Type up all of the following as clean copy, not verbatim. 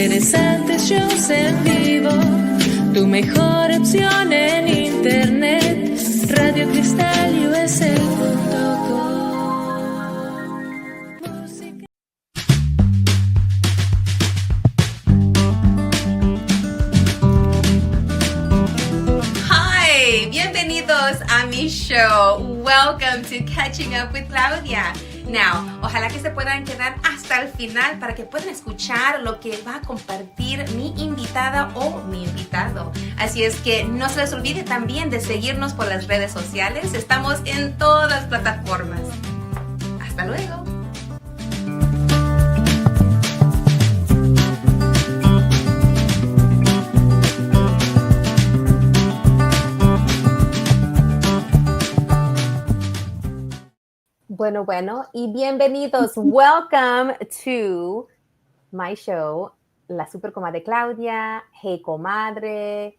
interesantes shows en vivo, tu mejor opción en internet, radiocristalUSA.com. Hi, bienvenidos a mi show. Welcome to Catching Up with Claudia. Now, ojalá que se puedan quedar hasta el final para que puedan escuchar lo que va a compartir mi invitada o mi invitado. Así es que no se les olvide también de seguirnos por las redes sociales. Estamos en todas las plataformas. Hasta luego. Bueno, y bienvenidos. Welcome to my show, La Super Comadre Claudia, Hey Comadre,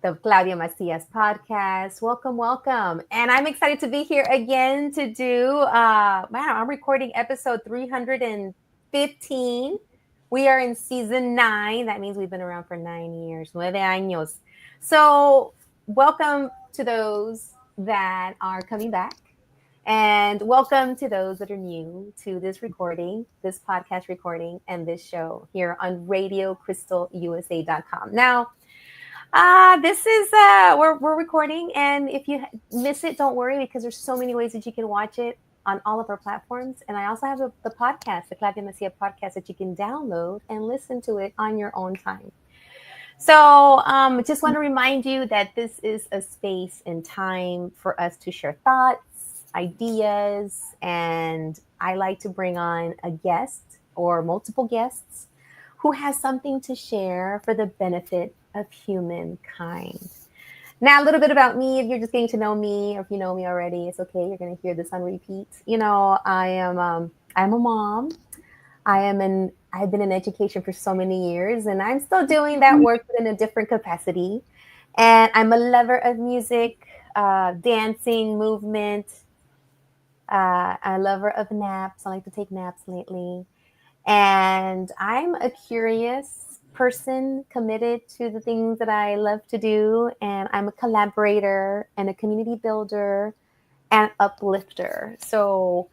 the Claudia Macías podcast. Welcome. And I'm excited to be here again to do, I'm recording episode 315. We are in season 9. That means we've been around for 9 years, 9 años. So welcome to those that are coming back. And welcome to those that are new to this recording, this podcast recording, and this show here on RadioCrystalUSA.com. Now, this is, we're recording, and if you miss it, don't worry, because there's so many ways that you can watch it on all of our platforms. And I also have the podcast, the Claudia Macías podcast, that you can download and listen to it on your own time. So just want to remind you that this is a space and time for us to share thoughts, ideas, and I like to bring on a guest or multiple guests who has something to share for the benefit of humankind. Now, a little bit about me. If you're just getting to know me, or if you know me already, it's okay. You're going to hear this on repeat. You know, I'm a mom. I've been in education for so many years, and I'm still doing that work in a different capacity. And I'm a lover of music, dancing, movement. I'm a lover of naps. I like to take naps lately. And I'm a curious person committed to the things that I love to do. And I'm a collaborator and a community builder and uplifter. So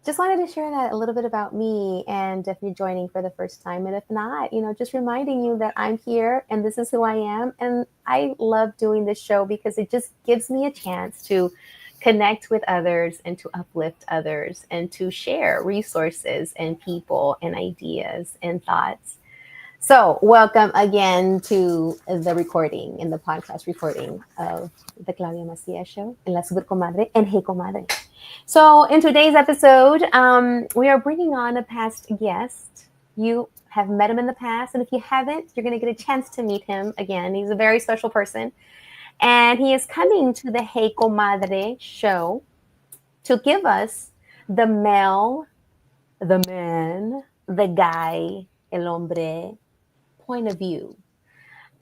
just wanted to share that a little bit about me. And if you're joining for the first time, and if not, just reminding you that I'm here and this is who I am. And I love doing this show because it just gives me a chance to connect with others and to uplift others and to share resources and people and ideas and thoughts. So welcome again to the recording, in the podcast recording of the Claudia Macías show, en La Super Comadre and Hey Comadre. So in today's episode, we are bringing on a past guest. You have met him in the past, and if you haven't, you're going to get a chance to meet him again. He's a very special person. And he is coming to the Hey Comadre show to give us the male, the man, the guy, el hombre point of view.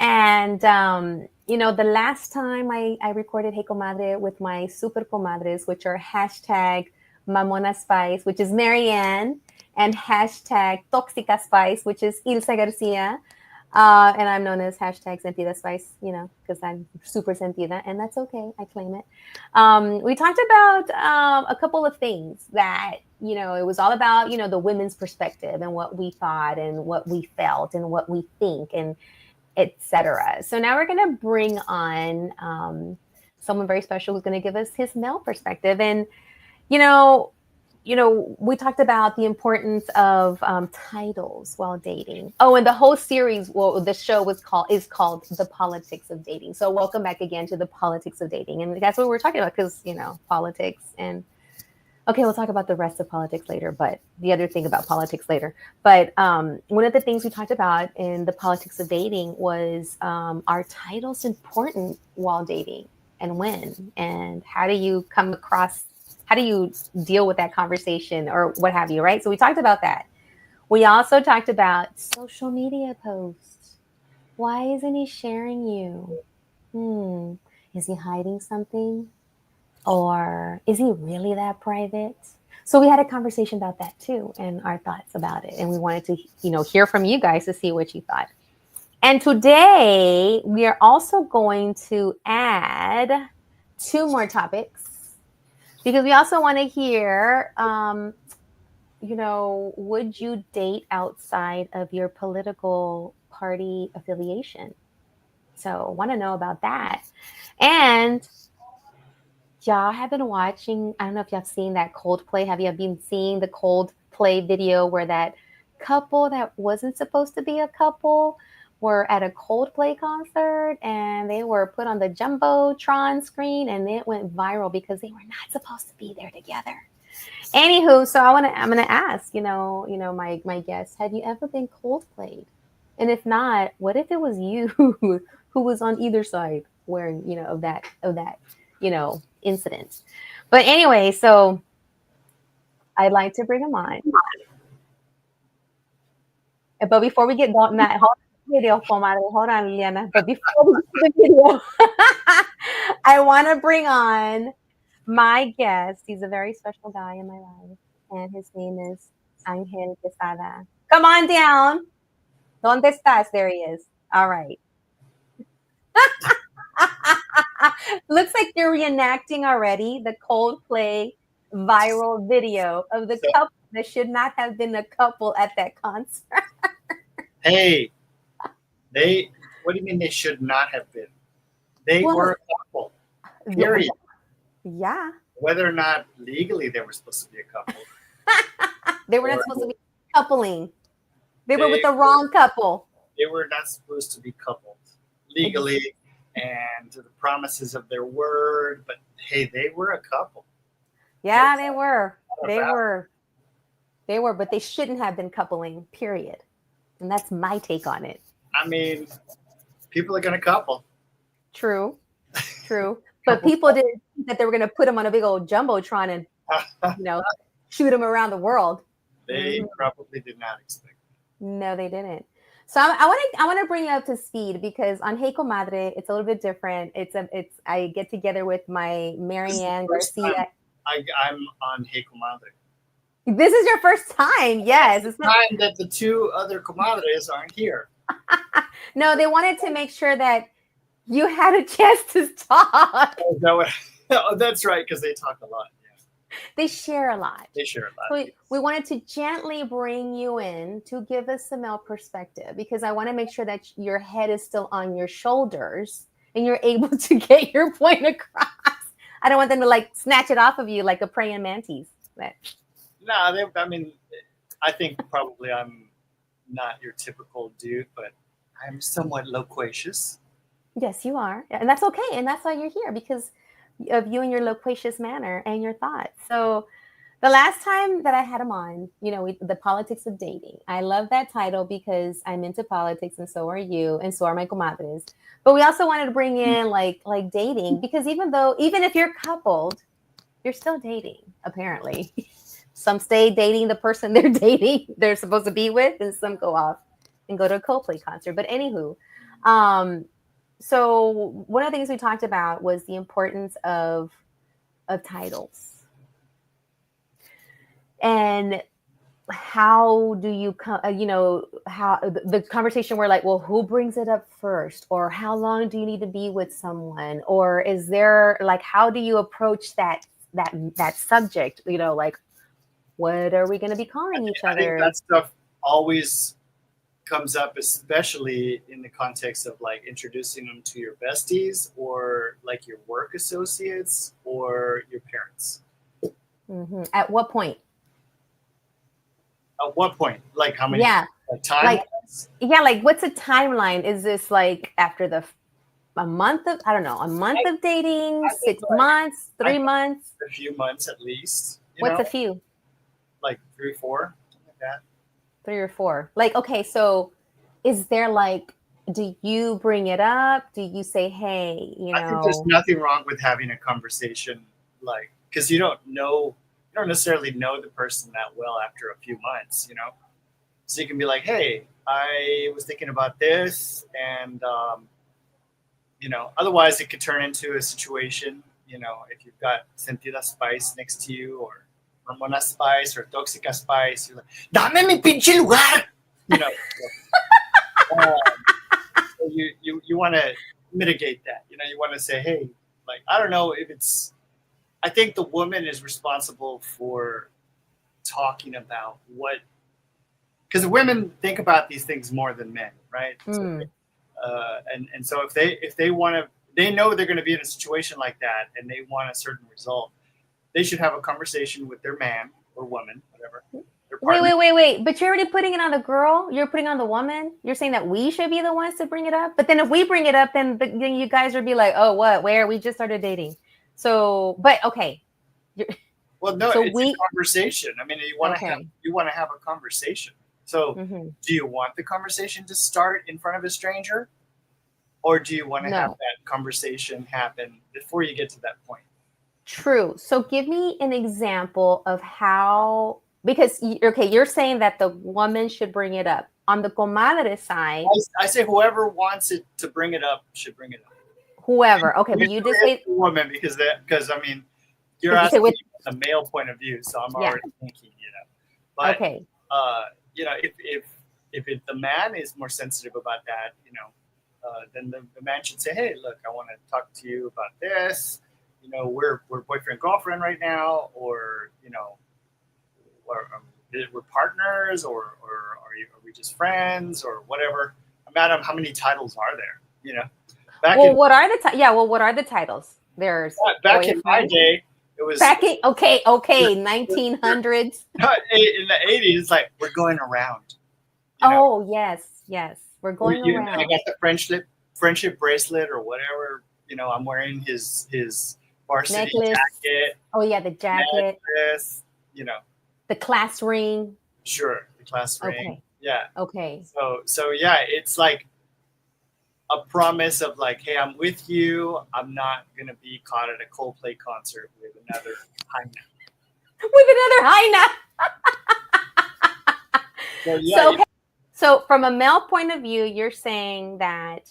And, the last time I recorded Hey Comadre with my super comadres, which are hashtag Mamona Spice, which is Marianne, and hashtag Toxica Spice, which is Ilsa Garcia. And I'm known as hashtag Sentida Spice, because I'm super sentida, and that's okay. I claim it. We talked about a couple of things that, it was all about, the women's perspective and what we thought and what we felt and what we think and etc. So now we're going to bring on someone very special who's going to give us his male perspective. And, we talked about the importance of titles while dating. Oh, and the whole series, the show is called The Politics of Dating. So welcome back again to The Politics of Dating. And that's what we're talking about because, politics. And okay, we'll talk about the rest of politics later, but the other thing about politics later. But one of the things we talked about in The Politics of Dating was, are titles important while dating and when? And how do you deal with that conversation or what have you, right? So we talked about that. We also talked about social media posts. Why isn't he sharing you? Is he hiding something? Or is he really that private? So we had a conversation about that too and our thoughts about it. And we wanted to, hear from you guys to see what you thought. And today we are also going to add 2 more topics because we also want to hear, would you date outside of your political party affiliation? So want to know about that. And y'all have been watching, I don't know if y'all have seen that Coldplay. Have you been seeing the Coldplay video where that couple that wasn't supposed to be a couple were at a Coldplay concert and they were put on the Jumbotron screen and it went viral because they were not supposed to be there together. Anywho, so I'm gonna ask, my guests, have you ever been Coldplayed? And if not, what if it was you who was on either side wearing, of that, incident? But anyway, so I'd like to bring them on. But before we get going, hold on, video, Comadre. Hold on, Liliana. But before we get the video, I want to bring on my guest. He's a very special guy in my life, and his name is Angel Quesada. Come on down. ¿Dónde estás? There he is. All right. Looks like you're reenacting already the Coldplay viral video of the couple that should not have been a couple at that concert. Hey, what do you mean they should not have been? They were a couple. Period. Yeah. Whether or not legally they were supposed to be a couple. They were not supposed to be coupling. They were with the wrong couple. They were not supposed to be coupled legally and to the promises of their word. But hey, they were a couple. Yeah, they were. They were, but they shouldn't have been coupling, period. And that's my take on it. I mean, people are going to couple. True. But people didn't think that they were going to put them on a big old Jumbotron and, shoot them around the world. They probably did not expect that. No, they didn't. So I want to bring you up to speed because on Hey Comadre, it's a little bit different. I get together with my Marianne Garcia. I'm on Hey Comadre. This is your first time, yes. It's time that the 2 other comadres aren't here. No, they wanted to make sure that you had a chance to talk. That's right, because they talk a lot. Yeah. They share a lot. So we wanted to gently bring you in to give us some male perspective because I want to make sure that your head is still on your shoulders and you're able to get your point across. I don't want them to snatch it off of you like a praying mantis. But no, I think probably I'm not your typical dude, but I'm somewhat loquacious. Yes, you are. And that's okay. And that's why you're here, because of you and your loquacious manner and your thoughts. So the last time that I had him on, the politics of dating. I love that title because I'm into politics and so are you and so are my comadres. But we also wanted to bring in like dating because even if you're coupled, you're still dating, apparently. Some stay dating the person they're supposed to be with, and some go off and go to a Coldplay concert. But anywho, so one of the things we talked about was the importance of titles. And how do you how the conversation where well, who brings it up first, or how long do you need to be with someone, or is there how do you approach that subject, what are we going to be calling each other? I think that stuff always comes up, especially in the context of introducing them to your besties or your work associates or your parents. Mm-hmm. At what point? At what point? How many? Yeah. Time? What's a timeline? Is this after a month of dating, 6 months, 3 months? A few months at least. What's a few? 3 or 4, something like that. 3 or 4. Okay, so is there do you bring it up? Do you say, hey, I think there's nothing wrong with having a conversation, because you don't necessarily know the person that well after a few months, So you can be like, hey, I was thinking about this, and otherwise it could turn into a situation, if you've got Sentida Spice next to you, or Ramona Spice, or Toxica Spice, you're like, dame mi pinche lugar, So you want to mitigate that. You want to say, hey, like, I don't know if it's. I think the woman is responsible for talking about what, because women think about these things more than men, right? So, and so if they want to, they know they're going to be in a situation like that, and they want a certain result, they should have a conversation with their man or woman, whatever. Wait. But you're already putting it on the girl. You're putting on the woman. You're saying that we should be the ones to bring it up. But then if we bring it up, then you guys would be like, oh, what? Where? We just started dating. So, but okay. Well, no, so it's a conversation. I mean, you want to have a conversation. So, do you want the conversation to start in front of a stranger, or do you want to have that conversation happen before you get to that point? True. So, give me an example of how. Because, you're saying that the woman should bring it up. On the comadre side. I say whoever wants it to bring it up should bring it up. Whoever. Okay, but you just say woman because I mean, you're asking me from the male point of view, so I'm already thinking, But, okay. If the man is more sensitive about that, then the man should say, hey, look, I want to talk to you about this. We're boyfriend, girlfriend right now, or, or we're partners, or are we just friends, or whatever. Madam, how many titles are there? What are the titles? There's back in my day, it was back in 1900s. In the 80s, it's like we're going around. Yes, we're going around. I got the friendship bracelet or whatever. I'm wearing his varsity necklace. Jacket. Oh yeah, the jacket. Necklace, the class ring. Sure, the class ring. Okay. Yeah. Okay. So yeah, it's like a promise of like, hey, I'm with you. I'm not gonna be caught at a Coldplay concert with another Hyena. So from a male point of view, you're saying that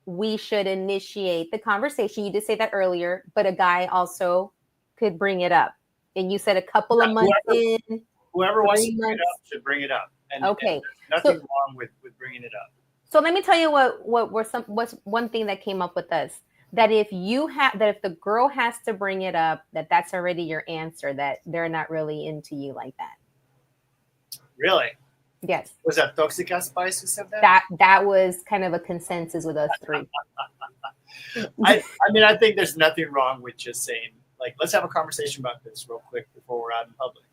we should initiate the conversation. You did say that earlier, but a guy also could bring it up. And you said a couple of months in. Whoever wants to bring it up should bring it up. And there's nothing wrong with bringing it up. So let me tell you what's one thing that came up with us. That if the girl has to bring it up, that's already your answer, that they're not really into you like that. Really? Yes. Was that Toxica Spice who said that? That was kind of a consensus with us three. I mean, I think there's nothing wrong with just saying, like, let's have a conversation about this real quick before we're out in public.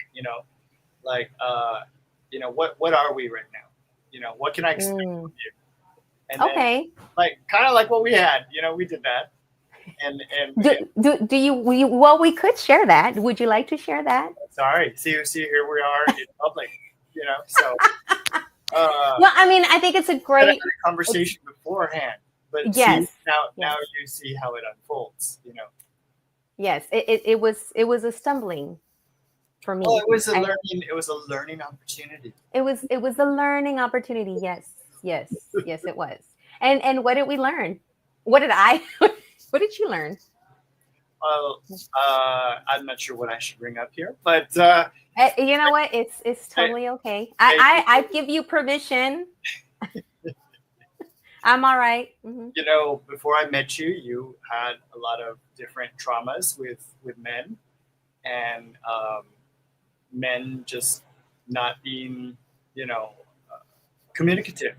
Like, what are we right now? What can I expect from you? And then, like, kind of like what we had. We did that. And we could share that. Would you like to share that? Sorry. See, here we are in public. So. Well, I mean, I think it's a great conversation beforehand. But yes, now you see how it unfolds. Yes, it was a stumbling for me. Well, it was a learning opportunity. It was a learning opportunity. Yes, it was. And what did we learn? What did you learn? Well, I'm not sure what I should bring up here, but you know what? It's totally okay. I give you permission. I'm all right. Mm-hmm. Before I met you, you had a lot of different traumas with men, and men just not being, communicative,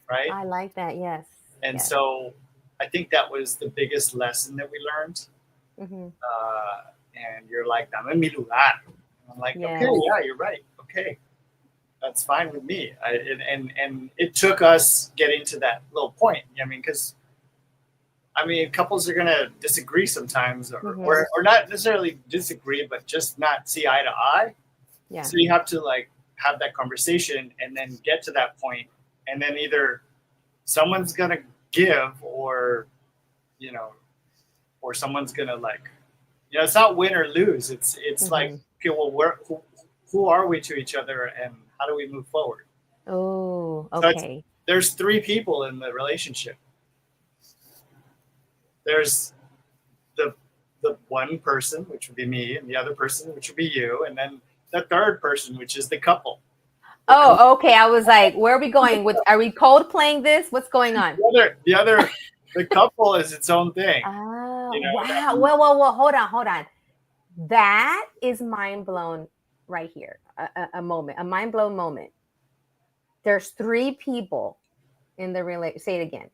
right? I like that. Yes. And so I think that was the biggest lesson that we learned. Mm-hmm. And you're like, dame mi lugar. I'm like, okay, yeah, you're right. Okay. That's fine with me. And it took us getting to that little point. Because couples are gonna disagree sometimes, or not necessarily disagree, but just not see eye to eye. Yeah. So you have to like have that conversation and then get to that point, and then either someone's gonna give, or or someone's gonna like, it's not win or lose. It's like, okay, well, who are we to each other, and how do we move forward? Oh, okay. So there's three people in the relationship. There's the one person, which would be me, and the other person, which would be you, and then the third person, which is the couple. Oh, okay. I was like, where are we going? Are we cold playing this? What's going on? The couple is its own thing. Oh, You know, wow. Well, hold on. That is mind blown right here. A mind blown moment. There's 3 people in the relate. Say it again.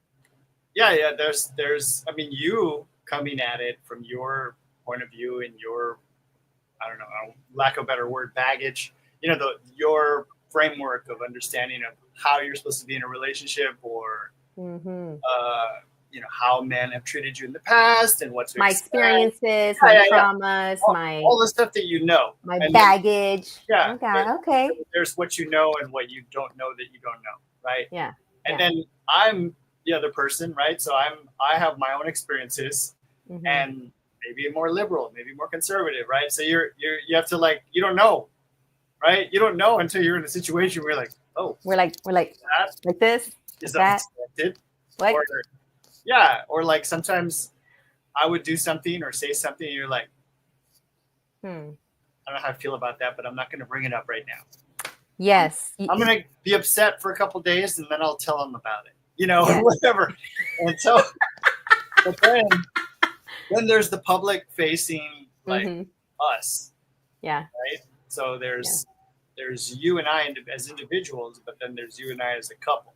Yeah. There's. I mean, you coming at it from your point of view and your, I don't know, lack of a better word, baggage. You know, your framework of understanding of how you're supposed to be in a relationship, or you know, how men have treated you in the past and what to my expect. experiences, my traumas, all the stuff that you know, my baggage. Then, Okay. There's what you know and what you don't know that you don't know, right? Yeah. And then I'm the other person, right? So I have my own experiences, and maybe more liberal, maybe more conservative, right? So you have to, like, you don't know, right? You don't know until you're in a situation where you're like, oh, we're like that like this is that unexpected. what? Or like sometimes I would do something or say something, and you're like, I don't know how I feel about that, but I'm not going to bring it up right now. Yes. I'm going to be upset for a couple of days, and then I'll tell them about it, you know, or whatever. And so, but then there's the public facing, like us. Yeah. Right. So there's you and I as individuals, but then there's you and I as a couple.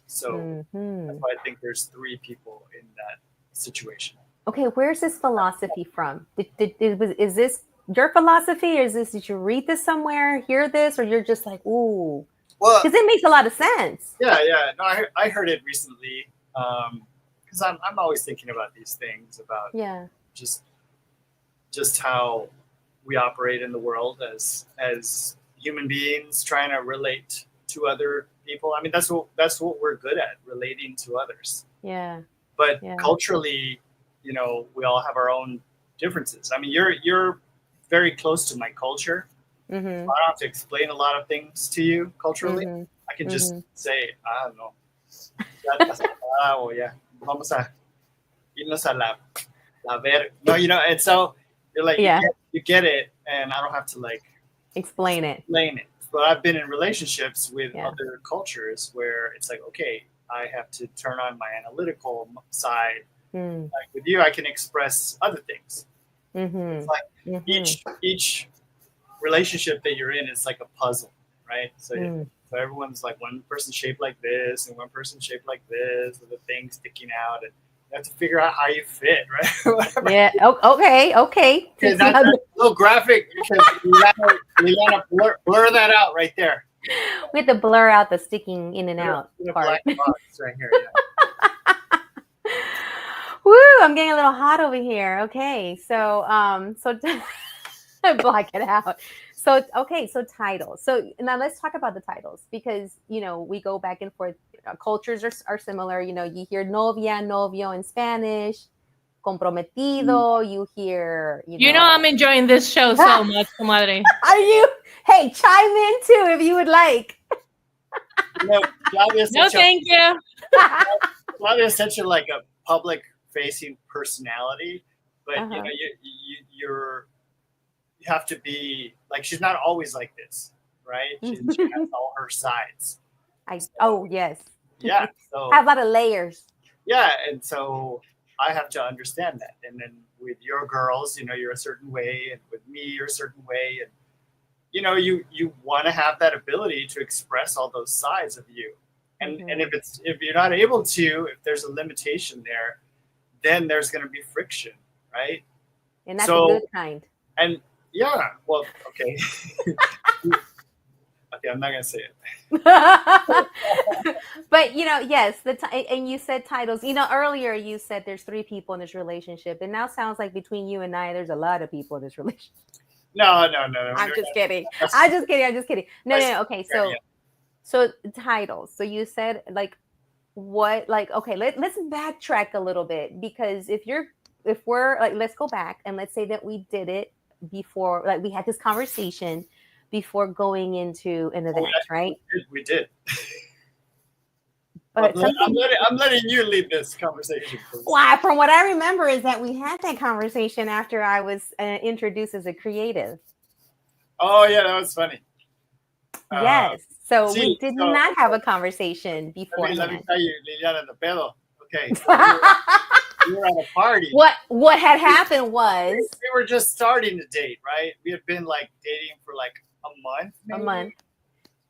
So that's why I think there's 3 people in that situation. Okay, where's this philosophy from? Is this your philosophy, or is this, did you read this somewhere, hear this, or you're just like, ooh? Well, because it makes a lot of sense. Yeah. No, I heard it recently, because I'm always thinking about these things, about just how we operate in the world as human beings, trying to relate to other people. I mean, that's what we're good at, relating to others. Yeah. But culturally, you know, we all have our own differences. I mean, you're very close to my culture. So I don't have to explain a lot of things to you culturally. I can just say, I don't know. Vamos a irnos a la ver. No, you know, and so you're like, you get it, and I don't have to like explain it. But I've been in relationships with other cultures where it's like, okay, I have to turn on my analytical side. Like with you, I can express other things. It's like each relationship that you're in is like a puzzle, right? So everyone's like, one person shaped like this and one person shaped like this, with the thing sticking out, and you have to figure out how you fit, right? Yeah. Okay. That's a little graphic. We gotta blur that out right there. We have to blur out the sticking in and out part. Black box right here. Yeah. Woo! I'm getting a little hot over here. Okay, so block it out. So titles. So now let's talk about the titles, because, you know, we go back and forth. Cultures are similar. You know, you hear novia, novio in Spanish, comprometido. You hear, you know, I'm enjoying this show so much, Comadre. Are you? Hey, chime in too if you would like. No, thank you. Claudia's such a like a public facing personality, but you know, you have to be like, she's not always like this, right? She has all her sides. Yes. Yeah. So have a lot of layers. Yeah, and so I have to understand that. And then with your girls, you know, you're a certain way, and with me, you're a certain way, and you know, you want to have that ability to express all those sides of you. And and if you're not able to, if there's a limitation there, then there's going to be friction, right? And that's a good kind. And well, okay. Okay, I'm not going to say it. But, you know, yes, and you said titles. You know, earlier you said there's 3 people in this relationship. It now sounds like between you and I, there's a lot of people in this relationship. No. I'm just kidding. No. Okay, so titles. So you said like what? Like, okay, let's backtrack a little bit, because if we're like, let's go back and let's say that we did it before, like we had this conversation before going into an event, right? We did. But I'm letting you lead this conversation. Well, from what I remember is that we had that conversation after I was introduced as a creative. Oh yeah, that was funny. Yes. So See, we did so- not have a conversation Let me beforehand. tell you, Liliana, the pedo. Okay, so we were at a party. What had happened was We were just starting to date, right? We had been like dating for like a month, a maybe, month.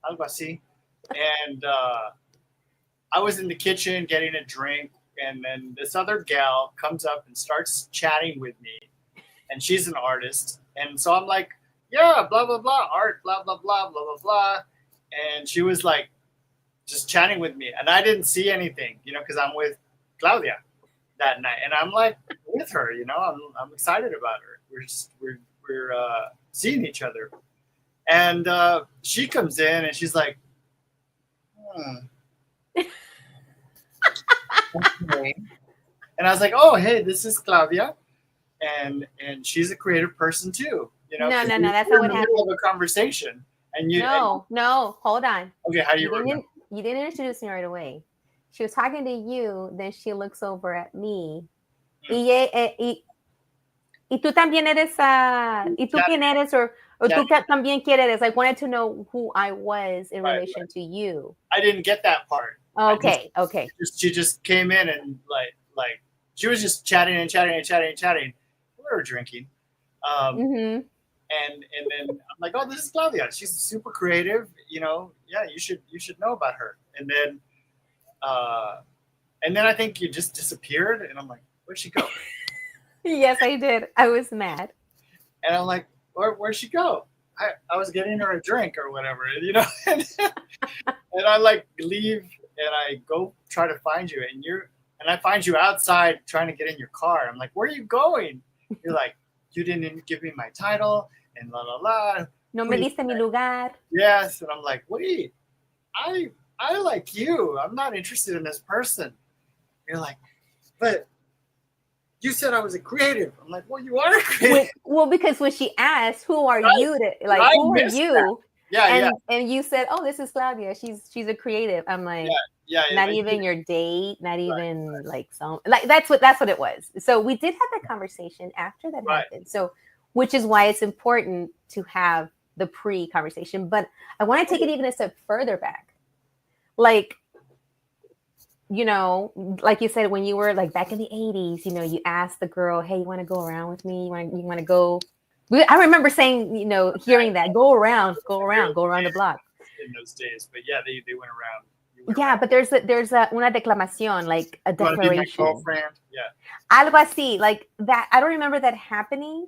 algo así. And I was in the kitchen getting a drink, and then this other gal comes up and starts chatting with me, and she's an artist, and so I'm like, yeah, blah blah blah, art, blah blah blah blah blah blah, and she was like, just chatting with me, and I didn't see anything, because I'm with Claudia that night, and I'm like with her, I'm excited about her. We're seeing each other, and she comes in and she's like, okay. And I was like, oh, hey, this is Claudia, and she's a creative person too. No, that's we're not in what the middle of a conversation, and No, hold on. Okay, how do you remember? You didn't introduce me right away. She was talking to you, then she looks over at me. Y tú también eres, ¿y tú quién eres? Or tú también quién eres? I wanted to know who I was in relation to you. I didn't get that part. Okay. She just came in and like she was just chatting and chatting and chatting and chatting. We were drinking. Mm-hmm. And then I'm like, oh, this is Claudia. She's super creative. Yeah, you should know about her. And then I think you just disappeared, and I'm like, where'd she go? Yes, I did. I was mad. And I'm like, where'd she go? I was getting her a drink or whatever, and I like leave and I go try to find you, and I find you outside trying to get in your car. I'm like, where are you going? You're like, you didn't give me my title and la la la. No me diste mi lugar. Yes, and I'm like, wait, I like you. I'm not interested in this person. You're like, but you said I was a creative. I'm like, well, you are a creative. Well, because when she asked, who are you? Who are you? Yeah, and you said, oh, this is Claudia. She's a creative. I'm like, yeah. Not even your date, not even like that's what it was. So we did have that conversation after that happened. So, which is why it's important to have the pre-conversation. But I want to take it even a step further back. Like, like you said, when you were like back in the 80s, you asked the girl, hey, you want to go around with me? You want to go? I remember saying, hearing that, go around the block. In those days, but yeah, they went around. Yeah, but there's una declamación, like a declaration. Girlfriend? Yeah. Algo así, like that. I don't remember that happening.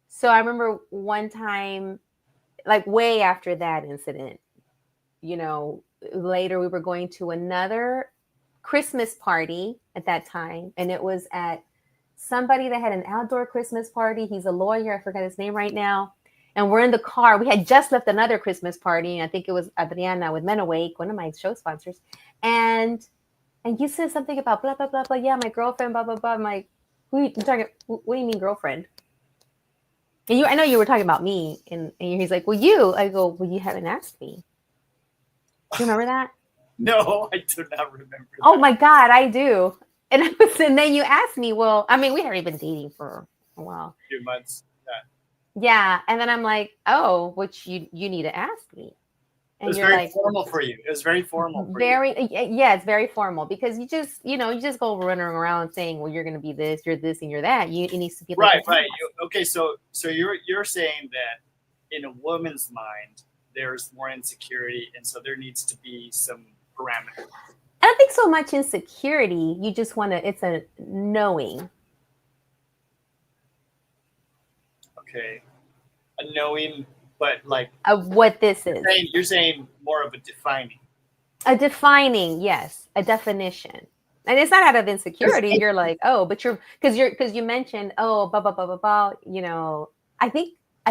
So I remember one time, like way after that incident, later we were going to another Christmas party at that time. And it was at somebody that had an outdoor Christmas party. He's a lawyer. I forgot his name right now. And we're in the car. We had just left another Christmas party. And I think it was Adriana with Men Awake, one of my show sponsors. And you said something about blah, blah, blah, blah. Yeah, my girlfriend, blah, blah, blah. I'm like, what do you mean girlfriend? And I know you were talking about me. And he's like, well, you. I go, well, you haven't asked me. Do you remember that? No, I do not remember that. Oh, my God, I do. And then you asked me, well, I mean, we had been dating for a while. A few months. Yeah, and then I'm like, oh, which you need to ask me. And it was you're very like, formal for you. It was very formal for you. Yeah, it's very formal because you just go running around saying, well, you're going to be this, and you're that. It needs to be like right. Okay, so you're saying that in a woman's mind, there's more insecurity, and so there needs to be some parameters. I don't think so much insecurity. You just want to. It's a knowing. Okay, a knowing, but like of what this is. You're saying more of a defining. A defining, yes, a definition, and it's not out of insecurity. You're like, oh, but because you mentioned, oh, blah blah blah blah blah. I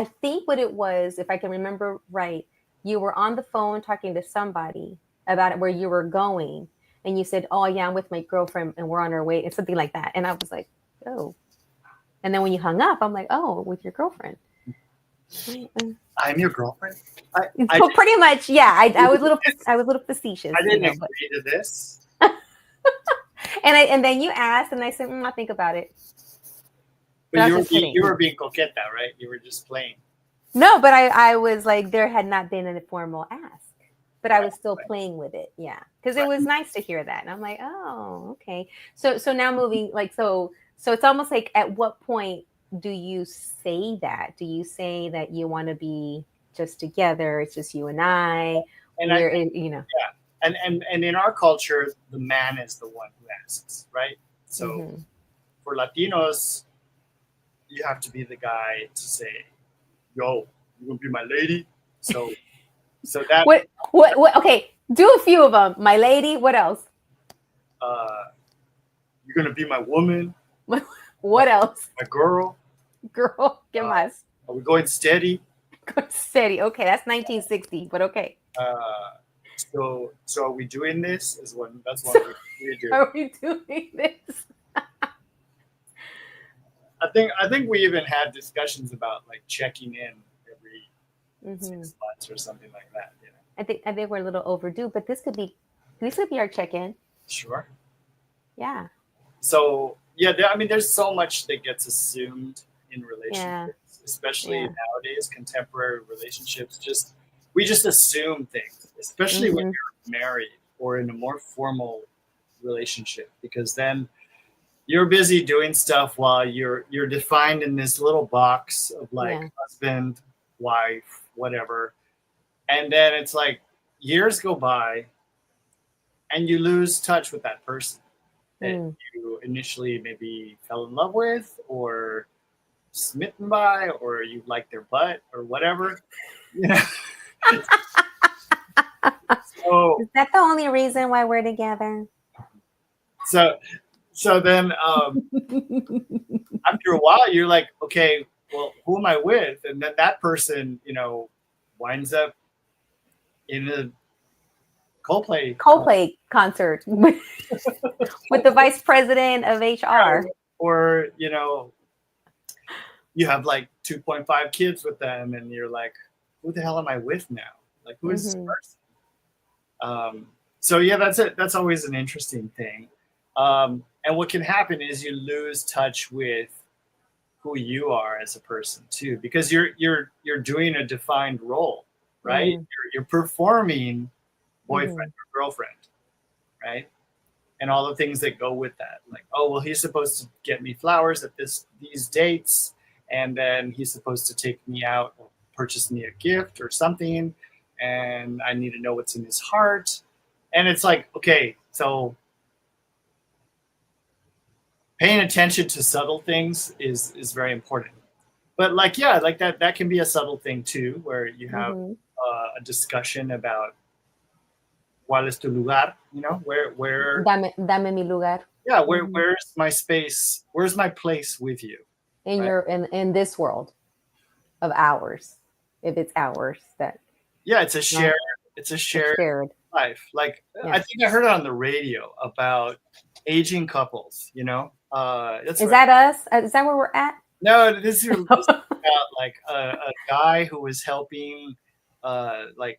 think what it was, if I can remember right, you were on the phone talking to somebody about it, where you were going, and you said, oh yeah, I'm with my girlfriend, and we're on our way, and something like that, and I was like, oh. And then when you hung up, I'm like, oh, with your girlfriend. I'm your girlfriend? So pretty much, yeah. I was a little facetious. I didn't agree to this. and then you asked, and I said, I'll think about it. But you were being coquette, right? You were just playing. No, but I was like, there had not been a formal ask, but I was still Right. playing with it. Yeah. Because it was nice to hear that. And I'm like, oh, okay. So now moving like, so it's almost like at what point do you say that? Do you say that you want to be just together? It's just you and I, And I think, you know. and in our culture, the man is the one who asks, right? So Mhm. for Latinos, you have to be the guy to say, "Yo, you gonna be my lady?" So that What, okay. Do a few of them. My lady. What else? uh, you're gonna be my woman, What else? my girl. Girl, ¿qué más? Are we going steady? Steady. Okay, that's 1960, but okay. So are we doing this? That's So, what we do. are we doing this? I think we even had discussions about like checking in every Mhm. 6 months or something like that. You know? I think we're a little overdue, but this could be our check-in. Sure. Yeah. So yeah, I mean, there's so much that gets assumed in relationships, especially Yeah. nowadays, contemporary relationships. We just assume things, especially when Mhm. you're married or in a more formal relationship, because then you're busy doing stuff while you're defined in this little box of like Yeah. husband, wife, whatever, and then it's like years go by and you lose touch with that person that Mm. you initially maybe fell in love with or smitten by, or you like their butt or whatever, you know. so Is that the only reason why we're together? so so then after a while you're like, okay, well, who am I with? And then that person, you know, winds up in a Coldplay Coldplay concert with the vice president of HR. or you know, you have like 2.5 kids with them and you're like, who the hell am I with now? Like, who is this Mhm. person? So yeah, that's it. That's always an interesting thing. And what can happen is you lose touch with who you are as a person too, because you're doing a defined role, right? Mhm. You're performing boyfriend Mhm. or girlfriend, right? And all the things that go with that, like, oh well, he's supposed to get me flowers at these dates, and then he's supposed to take me out or purchase me a gift or something, and I need to know what's in his heart. And it's like, okay, so paying attention to subtle things is very important. But like, yeah, like that can be a subtle thing too, where you have Mhm. a discussion about cuál es tu lugar, you know, where Dame mi lugar yeah, Mhm. where's my space, where's my place with you, in right? your in this world of ours, if it's ours that Yeah, no, it's a it's shared shared. life. Like, I Yeah. think I heard it on the radio about aging couples, you know. That's Is what that us? Is that where we're at? No, this is about like a guy who was helping like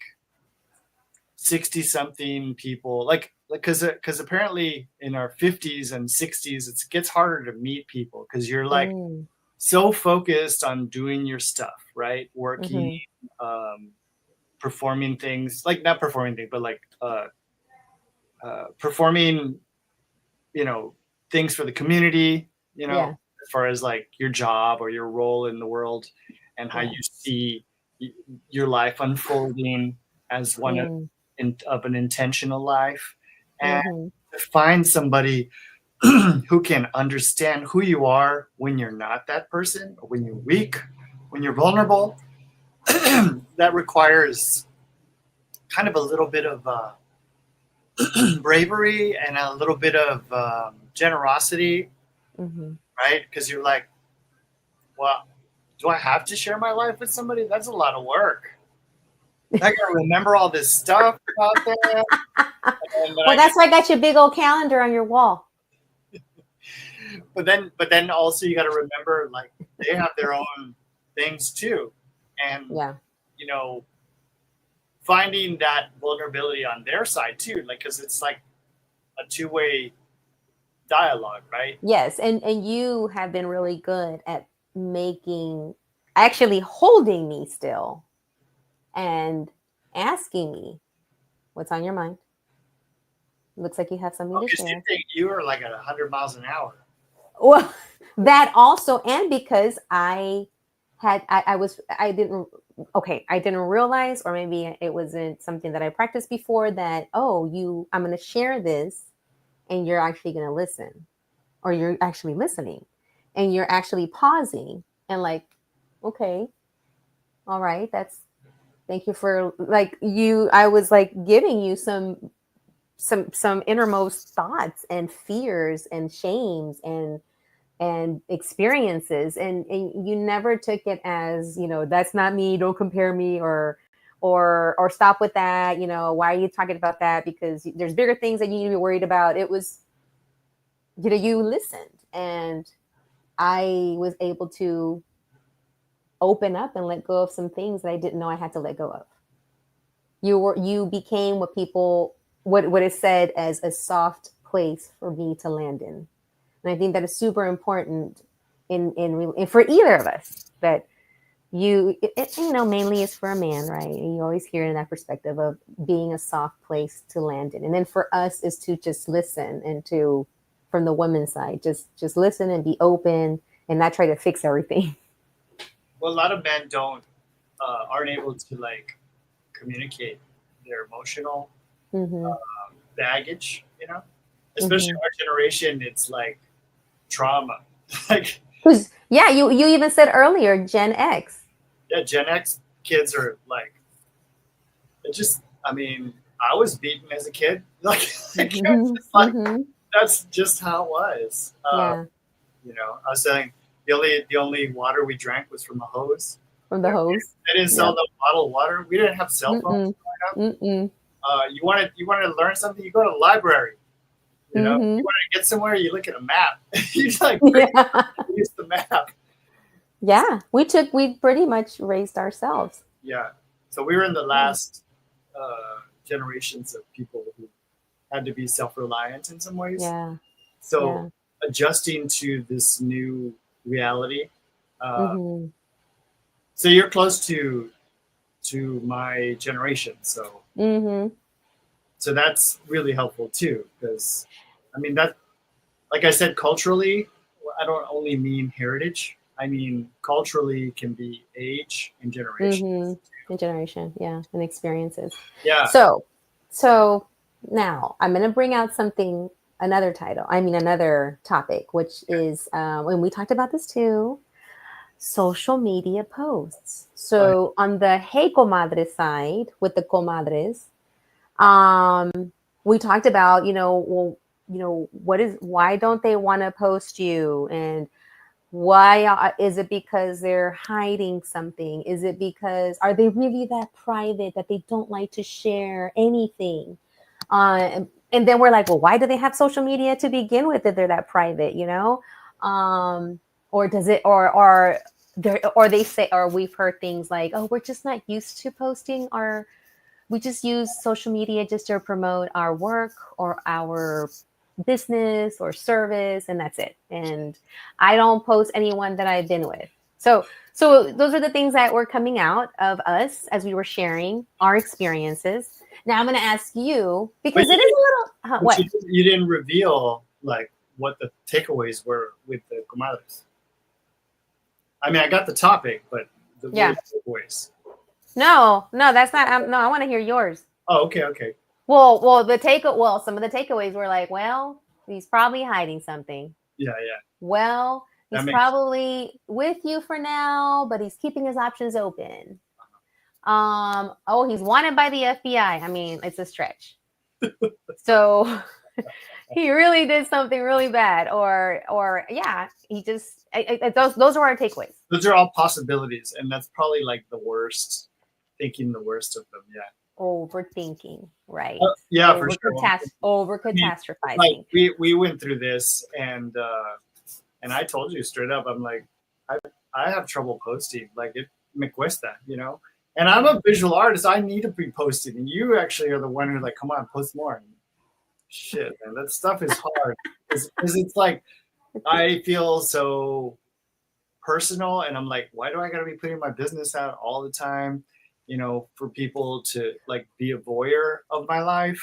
60 something people, like because apparently in our 50s and 60s it gets harder to meet people because you're like Mm. so focused on doing your stuff, right? Working, Mhm. um performing things, like not performing things, but like performing, you know, things for the community, you know, Yeah. as far as like your job or your role in the world and how Yeah. you see your life unfolding as one Mm. of an intentional life. And Mhm. to find somebody who can understand who you are when you're not that person, or when you're weak, when you're vulnerable, that requires kind of a little bit of bravery and a little bit of generosity, Mhm. right? Because you're like, well, do I have to share my life with somebody? That's a lot of work. I gotta remember all this stuff about them, and then Well, that's why I got your big old calendar on your wall. but then also you got to remember like they have their own things too, and Yeah. you know, finding that vulnerability on their side too, like because it's like a two-way dialogue, right? Yes, and you have been really good at making actually holding me still and asking me, what's on your mind? Looks like you have something to share. You were like at 100 miles an hour. Well, that also, and because I didn't realize, or maybe it wasn't something that I practiced before, that, I'm going to share this and you're actually going to listen, or you're actually listening and you're actually pausing and like, okay, all right, thank you for I was like giving you some innermost thoughts and fears and shames and experiences, and you never took it as, that's not me, don't compare me, or stop with that, why are you talking about that, because there's bigger things that you need to be worried about. It was, you listened, and I was able to open up and let go of some things that I didn't know I had to let go of. You became what is said as a soft place for me to land in. And I think that is super important in for either of us, that mainly is for a man, right? And you always hear it in that perspective of being a soft place to land in. And then for us is to just listen, and to, from the women's side, just listen and be open and not try to fix everything. Well, a lot of men aren't able to communicate their emotional baggage, especially our generation. It's like trauma. You even said earlier, Gen X. Yeah, Gen X kids are I was beaten as a kid. That's just how it was. I was saying the only water we drank was from a hose. From the hose. They didn't sell the bottled water. We didn't have cell phones. You wanted to learn something, you go to the library. You want to get somewhere, you look at a map. You use the map. Yeah, we pretty much raised ourselves. Yeah, so we were in the last generations of people who had to be self-reliant in some ways. Yeah. So adjusting to this new reality. So you're close to my generation, so so that's really helpful too, because that, like I said, culturally, I don't only mean heritage. I mean culturally can be age and generation. And generation, and experiences. Yeah. So now I'm going to bring out another topic, which is when we talked about this too. Social media posts. So on the Hey Comadre side, with the comadres, we talked about, why don't they want to post you? And why is it because they're hiding something? Is it because, are they really that private that they don't like to share anything? And then we're like, well, why do they have social media to begin with if they're that private, or does it, or they say, or we've heard things like, oh, we're just not used to posting, or we just use social media just to promote our work or our business or service, and that's it. And I don't post anyone that I've been with. So those are the things that were coming out of us as we were sharing our experiences. Now I'm going to ask you, because it is a little, what? You didn't reveal what the takeaways were with the comadres. I got the topic, but the takeaways. No, that's not. No, I want to hear yours. Oh, okay. Well, some of the takeaways were like, well, he's probably hiding something. Yeah. Well, he's probably with you for now, but he's keeping his options open. Oh, he's wanted by the FBI. It's a stretch. So he really did something really bad, or he just. Those are our takeaways. Those are all possibilities, and that's probably the worst. Thinking the worst of them, overthinking, right? For sure. Over catastrophizing. We went through this, and I told you straight up, I'm like, I have trouble posting. It me cuesta, And I'm a visual artist. I need to be posting, and you actually are the one who's like, come on, post more. And shit, man, that stuff is hard. Because it's I feel so personal, and I'm like, why do I gotta be putting my business out all the time, for people to like be a voyeur of my life,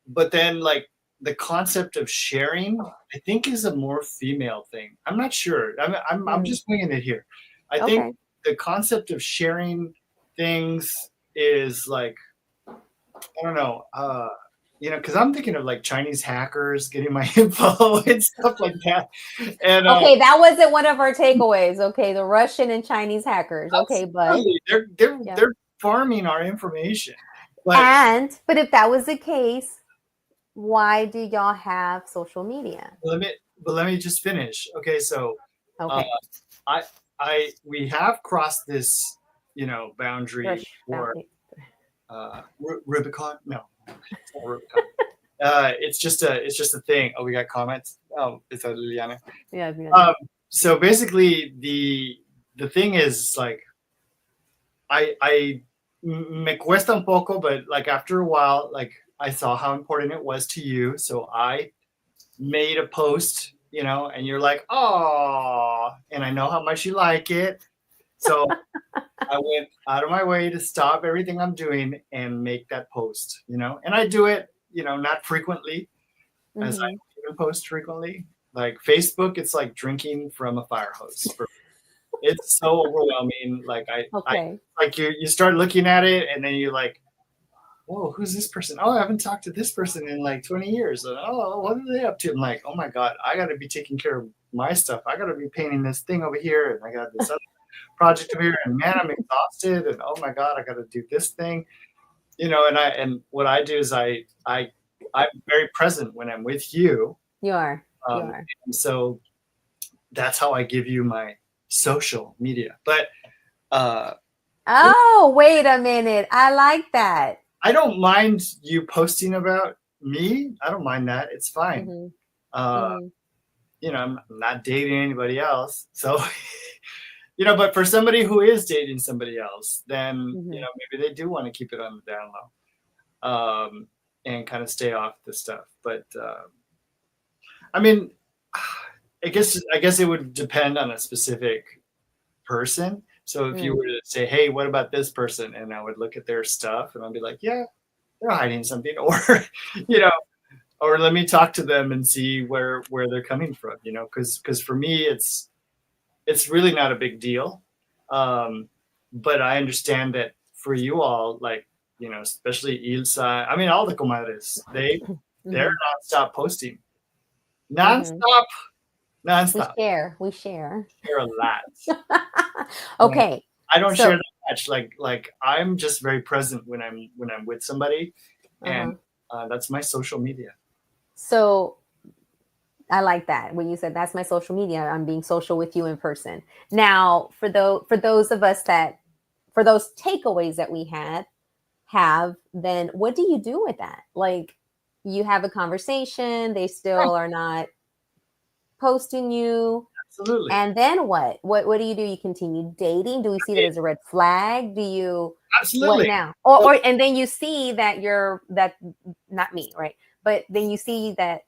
but then like the concept of sharing, I think, is a more female thing. I'm not sure. I'm just winging it here. I think the concept of sharing things is like, I don't know, because I'm thinking of like Chinese hackers getting my info and stuff like that. And okay, that wasn't one of our takeaways. Okay, the Russian and Chinese hackers. Okay, but they're farming our information. But if that was the case, why do y'all have social media? Let me just finish. Okay, so we have crossed this, boundary for Rubicon. No, it's not Rubicon. It's just a thing. Oh, we got comments. Oh, it's a Liliana. Yeah. So basically, the thing is like, I me cuesta un poco, but like after a while, like I saw how important it was to you, so I made a post, and you're like, oh, and I know how much you like it, so I went out of my way to stop everything I'm doing and make that post, and I do it, not frequently, as I even post frequently. Like Facebook, it's like drinking from a fire hose. It's so overwhelming. Like you start looking at it, and then you're like, whoa, who's this person? Oh, I haven't talked to this person in like 20 years. And, oh, what are they up to? I'm like, oh my God, I got to be taking care of my stuff. I got to be painting this thing over here, and I got this other project over here, and man, I'm exhausted. And oh my God, I got to do this thing, and what I do is I'm very present when I'm with you. You are. And so that's how I give you my social media. But wait a minute, I like that. I don't mind you posting about me. I don't mind that. It's fine. I'm not dating anybody else, so but for somebody who is dating somebody else, then maybe they do want to keep it on the down low, and kind of stay off the stuff. But I guess it would depend on a specific person. So if you were to say, hey, what about this person? And I would look at their stuff and I'd be like, yeah, they're hiding something. Or, or let me talk to them and see where they're coming from, because for me, it's really not a big deal. But I understand that for you all, like, especially Ilsa, all the comadres, they're nonstop posting. Nonstop. We share a lot. Okay. I don't share that much. Like I'm just very present when I'm with somebody, and that's my social media. So I like that when you said that's my social media. I'm being social with you in person. Now, for those of us for those takeaways that we have, then what do you do with that? Like, you have a conversation, they still are not posting you. Absolutely. And then what do you do? You continue dating? Do we see that as a red flag? Do you absolutely what now? Or and then you see that that not me, right? But then you see that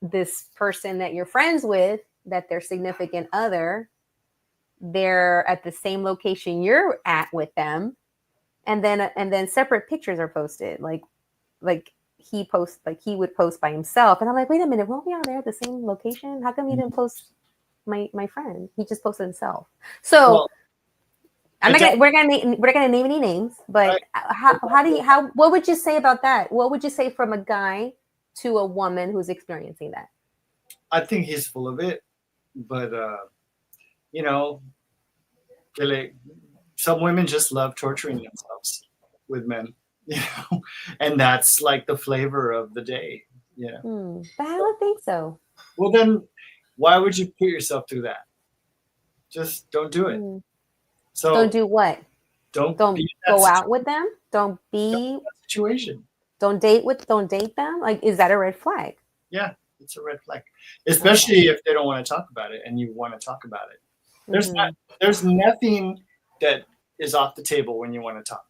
this person that you're friends with, that their significant other, they're at the same location you're at with them, and then separate pictures are posted. Like he would post by himself, and I'm like, wait a minute, weren't we all there at the same location? How come you didn't post my friend? He just posted himself. So we're gonna name any names, but what would you say about that? What would you say from a guy to a woman who's experiencing that? I think he's full of it, but some women just love torturing themselves with men. And that's like the flavor of the day. But I don't think so. Well, then why would you put yourself through that? Just don't do it. So don't do what? Don't go out with them. Don't be situation. Don't date them. Like, is that a red flag? Yeah, it's a red flag, especially if they don't want to talk about it and you want to talk about it. There's nothing that is off the table when you want to talk.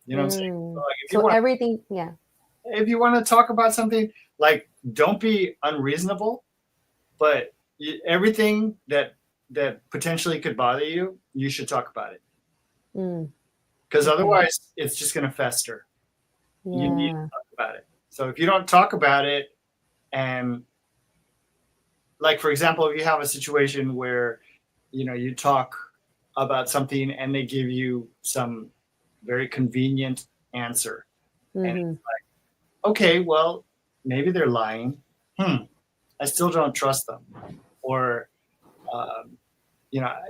You know what I'm saying? So everything, yeah. If you want to talk about something, like, don't be unreasonable, but everything that potentially could bother you, you should talk about it. Because otherwise, it's just going to fester. Yeah. You need to talk about it. So if you don't talk about it, and like, for example, if you have a situation where, you talk about something and they give you some very convenient answer, and it's like, okay, well, maybe they're lying. I still don't trust them. Or,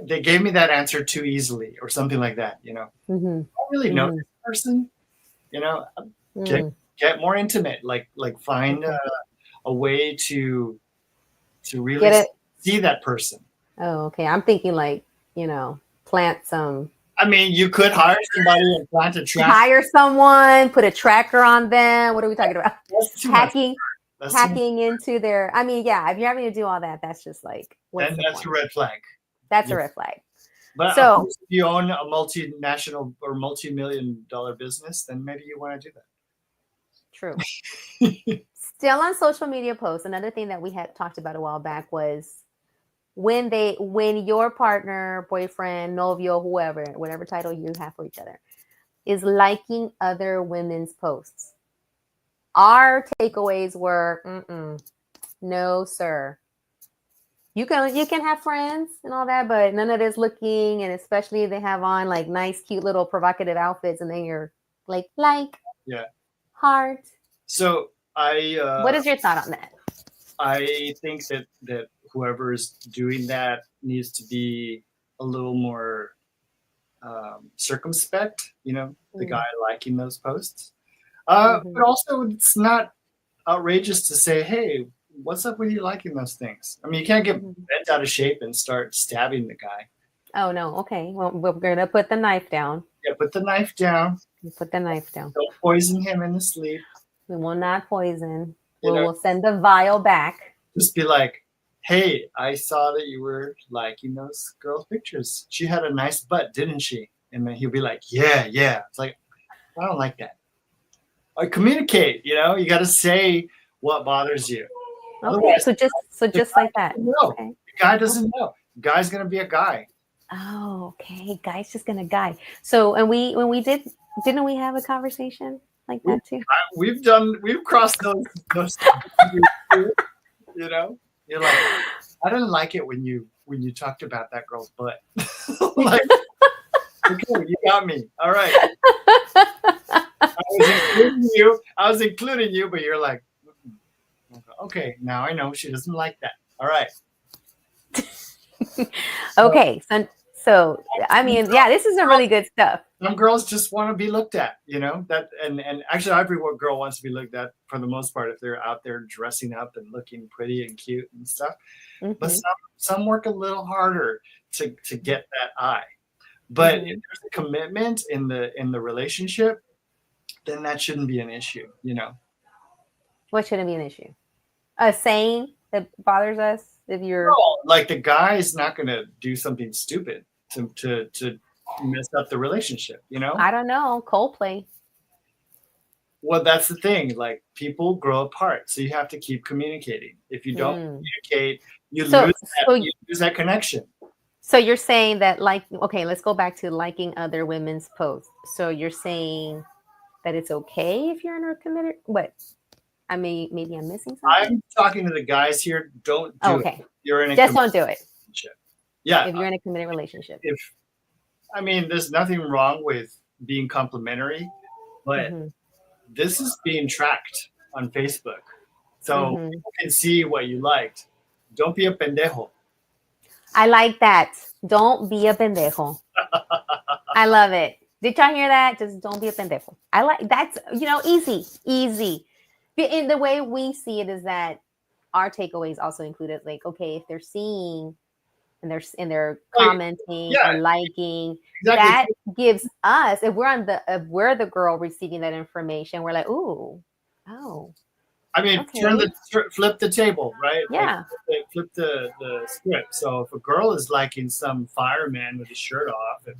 they gave me that answer too easily, or something like that. I don't really know this person. Get more intimate. Like find a way to really see that person. Oh, okay. I'm thinking like, plant some. I mean, you could hire somebody and plant a tracker. Hire someone, put a tracker on them. What are we talking about? Hacking into their. I mean, yeah. If you're having to do all that, that's just like. Then that's a red flag. That's a red flag. But so, if you own a multinational or multi-million-dollar business, then maybe you want to do that. True. Still on social media posts, another thing that we had talked about a while back was when your partner, boyfriend, novio, whoever, whatever title you have for each other, is liking other women's posts. Our takeaways were, no, sir. You can have friends and all that, but none of this looking, and especially if they have on like nice, cute little provocative outfits, and then you're like heart. So what is your thought on that? I think that whoever is doing that needs to be a little more circumspect. The guy liking those posts, but also it's not outrageous to say, hey, what's up with you liking those things? I mean, you can't get bent out of shape and start stabbing the guy. Oh, no. Okay. Well, we're going to put the knife down. Yeah, put the knife down. Put the knife down. Don't poison him in his sleep. We will not poison. We'll send the vial back. Just be like, hey, I saw that you were liking those girls' pictures. She had a nice butt, didn't she? And then he'll be like, yeah. It's like, I don't like that. Or communicate, you got to say what bothers you. Okay, otherwise, so just like that. No, okay. The guy doesn't know. The guy's gonna be a guy. Oh, okay. Guy's just gonna guy. So, and didn't we have a conversation like that too? We've crossed those. You're like, I didn't like it when you talked about that girl's butt. Like, okay, you got me. All right. I was including you, but you're like. Okay, now I know she doesn't like that. All right. Okay, so I mean, yeah, this is a really good stuff. Some girls just want to be looked at, that, and actually every girl wants to be looked at for the most part if they're out there dressing up and looking pretty and cute and stuff. But some work a little harder to get that eye. But if there's a commitment in the relationship, then that shouldn't be an issue, What shouldn't be an issue? A saying that bothers us if you're like the guy is not going to do something stupid to mess up the relationship, I don't know, Coldplay. Well, that's the thing. Like, people grow apart, so you have to keep communicating. If you don't communicate, you lose that connection. So you're saying that, okay, let's go back to liking other women's posts. So you're saying that it's okay if you're in a committed what? I mean, maybe I'm missing something. I'm talking to the guys here. Don't do it. You're in a just don't do it. Yeah. If you're in a committed relationship. There's nothing wrong with being complimentary, but this is being tracked on Facebook. So people can see what you liked. Don't be a pendejo. I like that. Don't be a pendejo. I love it. Did y'all hear that? Just don't be a pendejo. I like that's, easy. In the way we see it is that our takeaways also included, like, okay, if they're seeing and they're commenting or liking, that gives us, if we're the girl receiving that information, we're like, ooh, oh. I mean, flip the table, right? Yeah. Like, flip the script. So if a girl is liking some fireman with his shirt off and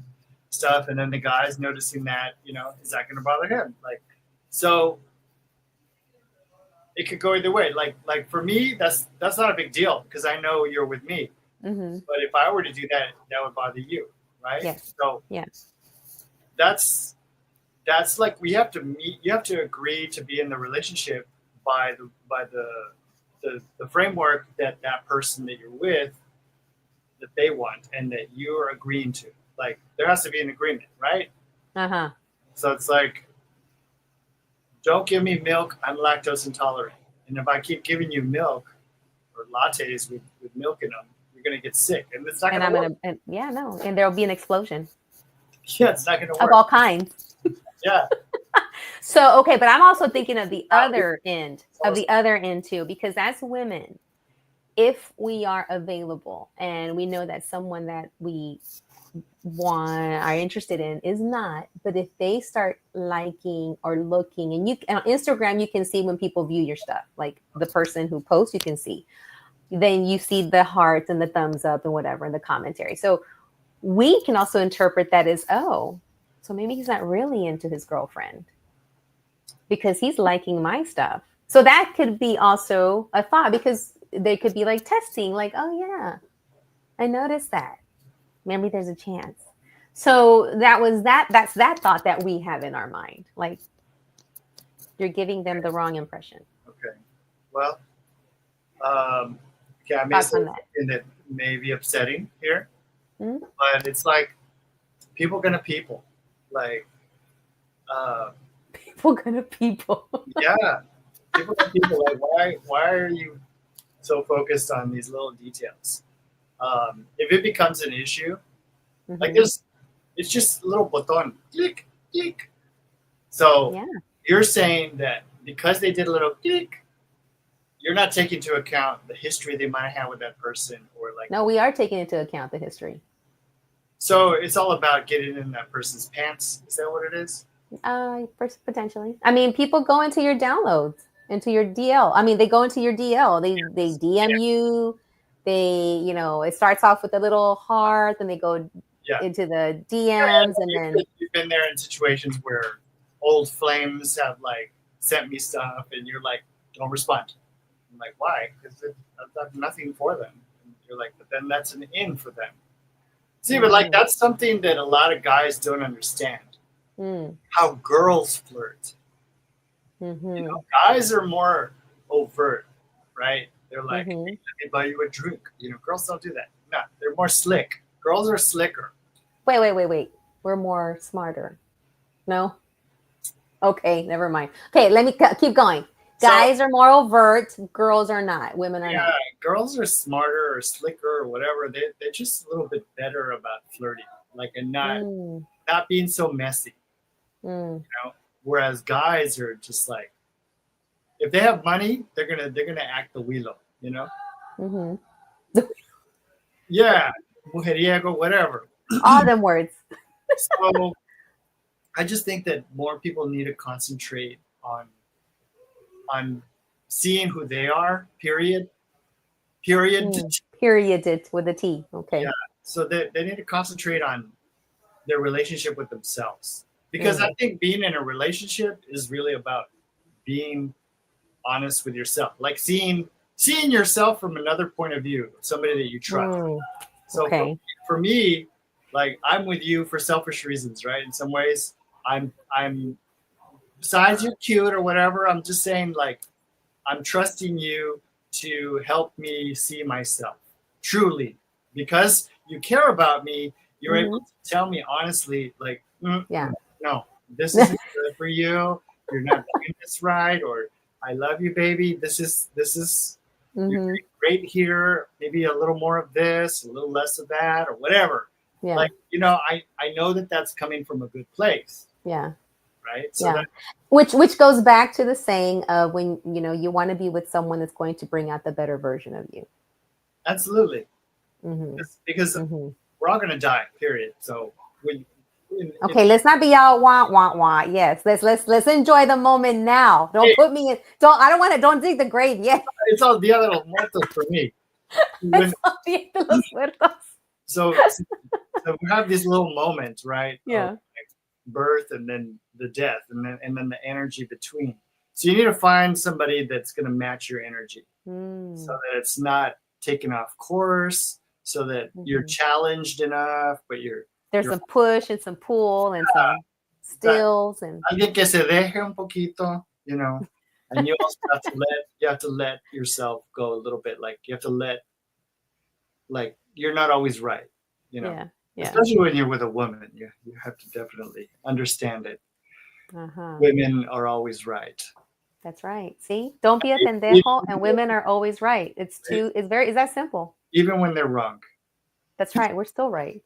stuff, and then the guy's noticing that, is that going to bother him? Like, so it could go either way. Like for me, that's not a big deal because I know you're with me. Mm-hmm. But if I were to do that, that would bother you, right? Yes. So Yes. that's like we have to meet. You have to agree to be in the relationship by the framework that person that you're with, that they want and that you're agreeing to. Like there has to be an agreement, right? Uh-huh. So it's like, don't give me milk. I'm lactose intolerant, and if I keep giving you milk or lattes with milk in them, you're gonna get sick, and it's not gonna work. And there'll be an explosion Yeah, it's not gonna work. of all kinds. Yeah. So, okay, but I'm also thinking of the other end too, because as women, if we are available and we know that someone that we are interested in is not, but if they start liking or looking, and on Instagram, you can see when people view your stuff, like the person who posts, you can see, then you see the hearts and the thumbs up and whatever in the commentary. So we can also interpret that as, oh, so maybe he's not really into his girlfriend because he's liking my stuff. So that could be also a thought, because they could be like testing, like, oh yeah, I noticed that. Maybe there's a chance. So that's that thought that we have in our mind. Like, you're giving them the wrong impression. Okay. Well, okay, I may say something that may be upsetting here, but it's like people gonna people. Like, people gonna people. Yeah, people gonna people. Like, why are you so focused on these little details? If it becomes an issue, like this, it's just a little button, click, click. So you're saying that because they did a little click, you're not taking into account the history they might have with that person, or like. No, we are taking into account the history. So it's all about getting in that person's pants. Is that what it is? Potentially. I mean, people go into your downloads, into your DL. I mean, they go into your DL. They DM you. They, it starts off with a little heart, and they go into the DMs, and then you've been there in situations where old flames have like sent me stuff, and you're like, don't respond. I'm like, why? Because I've done nothing for them. And you're like, but then that's an in for them. See, but like that's something that a lot of guys don't understand. How girls flirt. Guys are more overt, right? They're like, hey, let me buy you a drink. Girls don't do that. No, they're more slick. Girls are slicker. Wait. We're more smarter. No? Okay, never mind. Okay, let me keep going. Guys are more overt. Girls are not. Women are not. Yeah, girls are smarter or slicker or whatever. They're just a little bit better about flirting, like, and not being so messy. Whereas guys are just like, if they have money, they're gonna act the Willow, Yeah, mujeriego, whatever. All them words. So I just think that more people need to concentrate on seeing who they are, period. Period with a T. Okay. Yeah. So they need to concentrate on their relationship with themselves. Because I think being in a relationship is really about being honest with yourself. Like seeing yourself from another point of view, somebody that you trust. So for me, like, I'm with you for selfish reasons, right? In some ways, I'm besides you're cute or whatever, I'm just saying, like, I'm trusting you to help me see myself truly, because you care about me. You're able to tell me honestly, like, no, this isn't good for you. You're not doing this right, or I love you, baby. This is you're doing great here. Maybe a little more of this, a little less of that, or whatever. Yeah. Like, I know that that's coming from a good place. Yeah. Right. So which goes back to the saying of when you want to be with someone that's going to bring out the better version of you. Absolutely. Because we're all gonna die. Period. So let's not be all wah. Yes, let's enjoy the moment now. Don't put me in. Don't dig the grave yet. It's all Dia de los Muertos for me. So we have this little moment, right? Yeah. Of, like, birth and then the death and then the energy between. So you need to find somebody that's going to match your energy, Mm. so that it's not taken off course, so that you're Mhm. challenged enough, but There's you're some push and some pull and some stills and alguien que se deje un poquito, and you also have to let yourself go a little bit. Like you have to like you're not always right, yeah. especially when you're with a woman. You have to definitely understand it. Uh-huh. Women are always right. That's right. See, don't be a pendejo, and women are always right. It's that simple. Even when they're wrong. That's right. We're still right.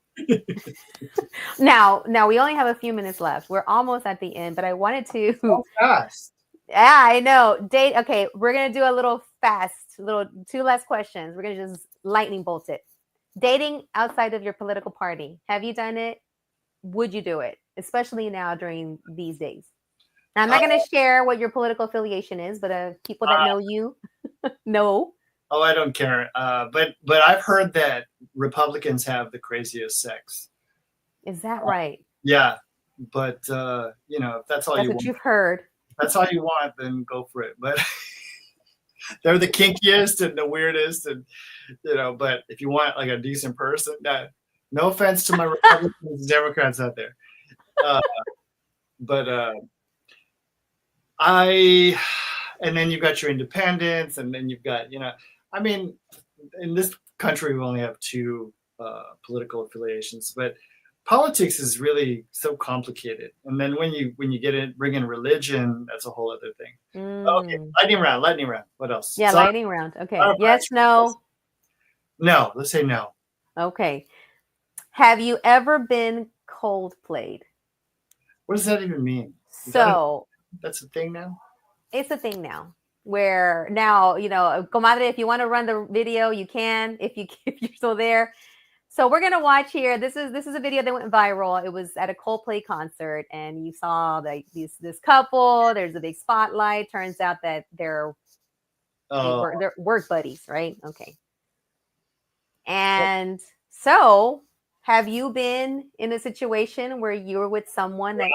Now we only have a few minutes left. We're almost at the end, but I wanted to. So fast. Yeah, I know. Okay, we're gonna do a little two last questions. We're gonna just lightning bolt it. Dating outside of your political party. Have you done it? Would you do it? Especially now during these days. Now, I'm not going to share what your political affiliation is, but people that know you know. Oh, I don't care. But I've heard that Republicans have the craziest sex. Is that right? Yeah, but if that's all That's you what want, you've heard. if that's all you want, then go for it. But they're the kinkiest and the weirdest, and But if you want like a decent person, no offense to my Republicans, Democrats out there, but and then you've got your independents, and then you've got I mean, in this country we only have two political affiliations, but politics is really so complicated. And then when you bring in religion, that's a whole other thing. Okay, lightning round. What else? Yeah, lightning round. Okay. Yes, no. No, let's say no. Okay. Have you ever been cold played? What does that even mean? That's a thing now? It's a thing now. Where now, Comadre, if you want to run the video, you can, if you're still there. So we're gonna watch here. This is a video that went viral. It was at a Coldplay concert, and you saw this couple. There's a big spotlight. Turns out that they're work buddies, right? Okay. And so, have you been in a situation where you were with someone that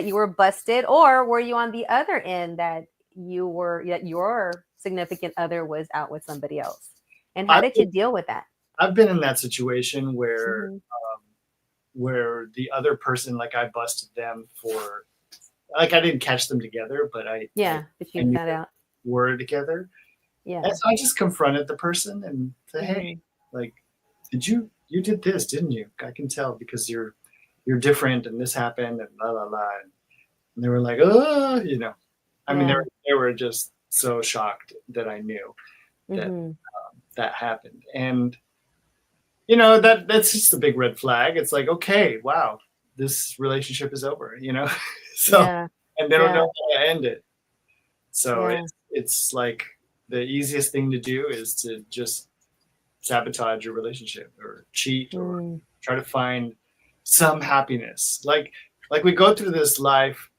you were busted, or were you on the other end that your significant other was out with somebody else? And how did you deal with that? I've been in that situation where where the other person, like I busted them for, like I didn't catch them together, but but you found out were together. Yeah. And so I just confronted the person and said, hey, like, you did this, didn't you? I can tell because you're different and this happened and la la la. And they were like, oh, I mean, they were just so shocked that I knew that that happened. And that's just a big red flag. It's like, okay, wow, this relationship is over, So and they don't know how to end it. So it's like the easiest thing to do is to just sabotage your relationship or cheat or try to find some happiness. Like we go through this life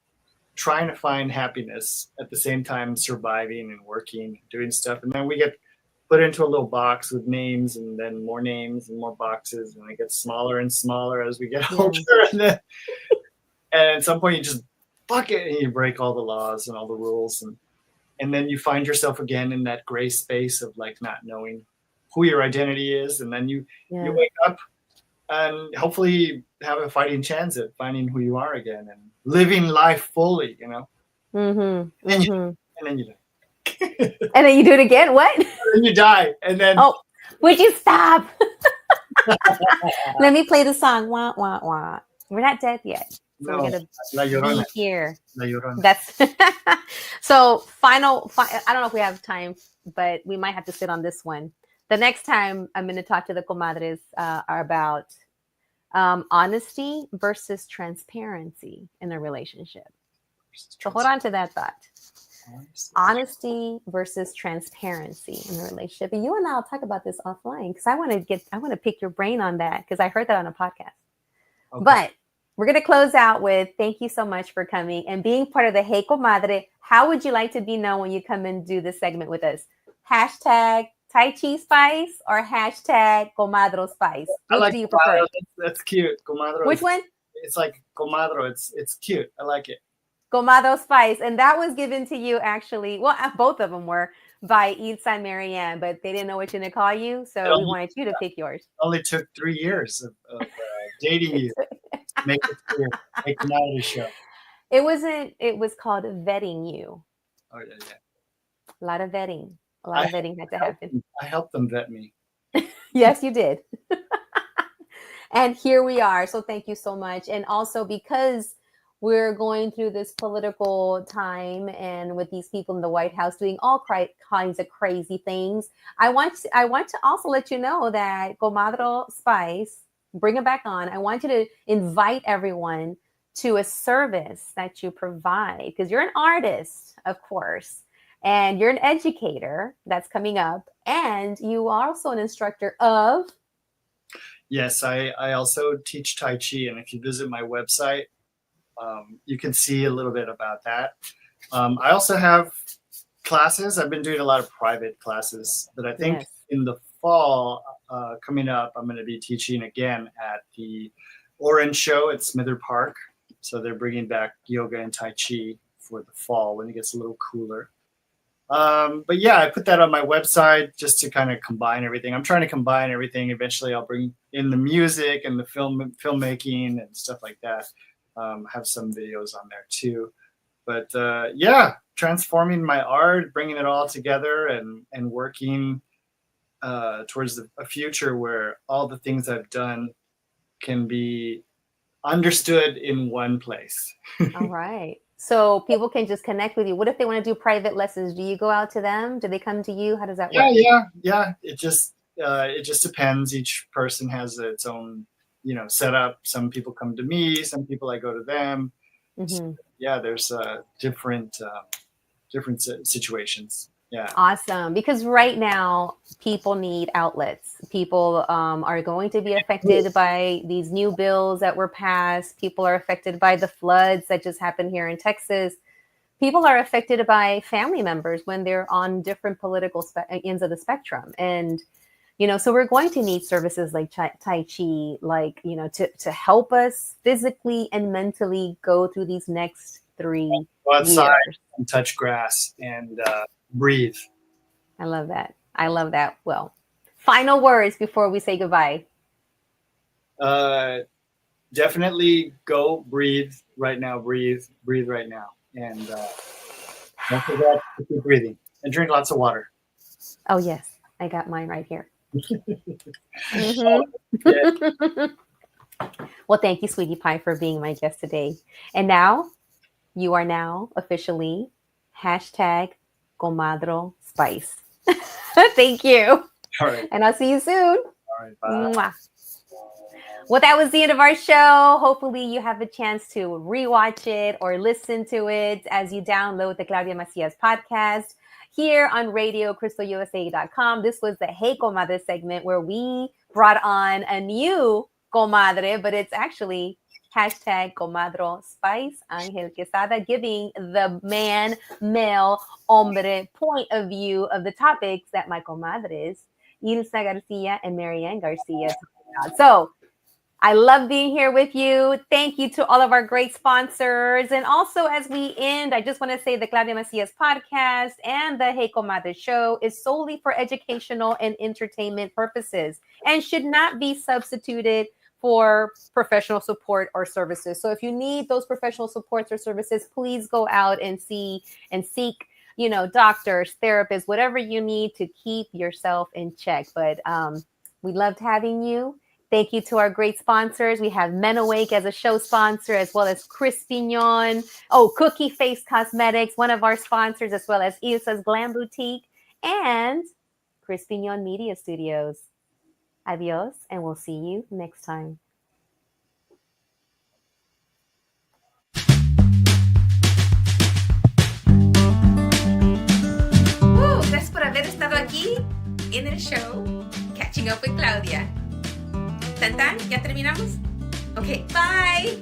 trying to find happiness at the same time surviving and working, doing stuff, and then we get put into a little box with names and then more names and more boxes, and it gets smaller and smaller as we get older. And at some point you just fuck it and you break all the laws and all the rules, and then you find yourself again in that gray space of like not knowing who your identity is, and then you wake up and hopefully have a fighting chance at finding who you are again and living life fully, And then you die. And then you do it again. What? And then you die, and then would you stop? Let me play the song. Wah wah wah. We're not dead yet. So we're gonna be here. La Llorona. That's so final. I don't know if we have time, but we might have to sit on this one. The next time I'm going to talk to the comadres are about honesty versus transparency in a relationship. So hold on to that thought. Honesty versus transparency in a relationship. And you and I'll talk about this offline because I want to pick your brain on that because I heard that on a podcast. Okay. But we're going to close out with thank you so much for coming and being part of the Hey Comadre. How would you like to be known when you come and do this segment with us? Hashtag Tai Chi Spice or hashtag Comadro Spice? Which do you prefer? That's cute. Comadro. Which one? It's like Comadro. It's cute. I like it. Comadre Spice. And that was given to you actually. Well, both of them were by Ilsa and Marianne, but they didn't know what to call you. So we wanted you to pick yours. Only took 3 years of dating you to make it clear, make an out show. It wasn't, it was called vetting you. Oh, yeah, yeah. A lot of vetting. A lot of vetting had to happen. I helped them vet me. Yes, you did. And here we are. So thank you so much. And also because we're going through this political time and with these people in the White House doing all kinds of crazy things, I want to also let you know that Comadre Spice, bring it back on. I want you to invite everyone to a service that you provide, because you're an artist, of course, and you're an educator that's coming up, and you are also an instructor of. Yes, I also teach Tai Chi, and if you visit my website, you can see a little bit about that. I also have classes. I've been doing a lot of private classes, but I think in the fall coming up, I'm going to be teaching again at the Orange Show at Smither Park. So they're bringing back yoga and Tai Chi for the fall when it gets a little cooler. But yeah, I put that on my website just to kind of combine everything. I'm trying to combine everything. Eventually I'll bring in the music and the filmmaking and stuff like that. Have some videos on there too. But yeah, transforming my art, bringing it all together and working towards a future where all the things I've done can be understood in one place. All right. So people can just connect with you. What if they want to do private lessons? Do you go out to them? Do they come to you? How does that work? Yeah. It just depends. Each person has its own, setup. Some people come to me. Some people I go to them. Mm-hmm. So, yeah, there's different situations. Yeah. Awesome. Because right now people need outlets. People are going to be affected by these new bills that were passed. People are affected by the floods that just happened here in Texas. People are affected by family members when they're on different political ends of the spectrum. And, so we're going to need services like Tai Chi, like, to help us physically and mentally go through these next 3 go outside years. And touch grass and breathe. I love that. Well, final words before we say goodbye. Definitely go breathe right now. Breathe right now. And don't forget to keep breathing and drink lots of water. Oh, yes. I got mine right here. Mm-hmm. Well, thank you, Sweetie Pie, for being my guest today. And now you are now officially #Comadre Spice. Thank you. All right. And I'll see you soon. All right. Bye. Mwah. Well, that was the end of our show. Hopefully you have a chance to rewatch it or listen to it as you download the Claudia Macias podcast here on RadioCrystalUSA.com. This was the Hey Comadre segment where we brought on a new comadre, but it's actually #Comadre Spice Angel Quesada, giving the male, hombre point of view of the topics that my comadres, Ilsa Garcia and Marianne Garcia, talk about. So I love being here with you. Thank you to all of our great sponsors. And also, as we end, I just want to say the Claudia Macias podcast and the Hey Comadre show is solely for educational and entertainment purposes and should not be substituted for professional support or services. So if you need those professional supports or services, please go out and see and seek, doctors, therapists, whatever you need to keep yourself in check. But we loved having you. Thank you to our great sponsors. We have Men Awake as a show sponsor, as well as Chris Pignon. Oh, Cookie Face Cosmetics, one of our sponsors, as well as Ilsa's Glam Boutique and Chris Pignon Media Studios. Adios, and we'll see you next time. Gracias por haber estado aquí en el show Catching Up with Claudia. ¿Tan? ¿Ya terminamos? Ok, bye.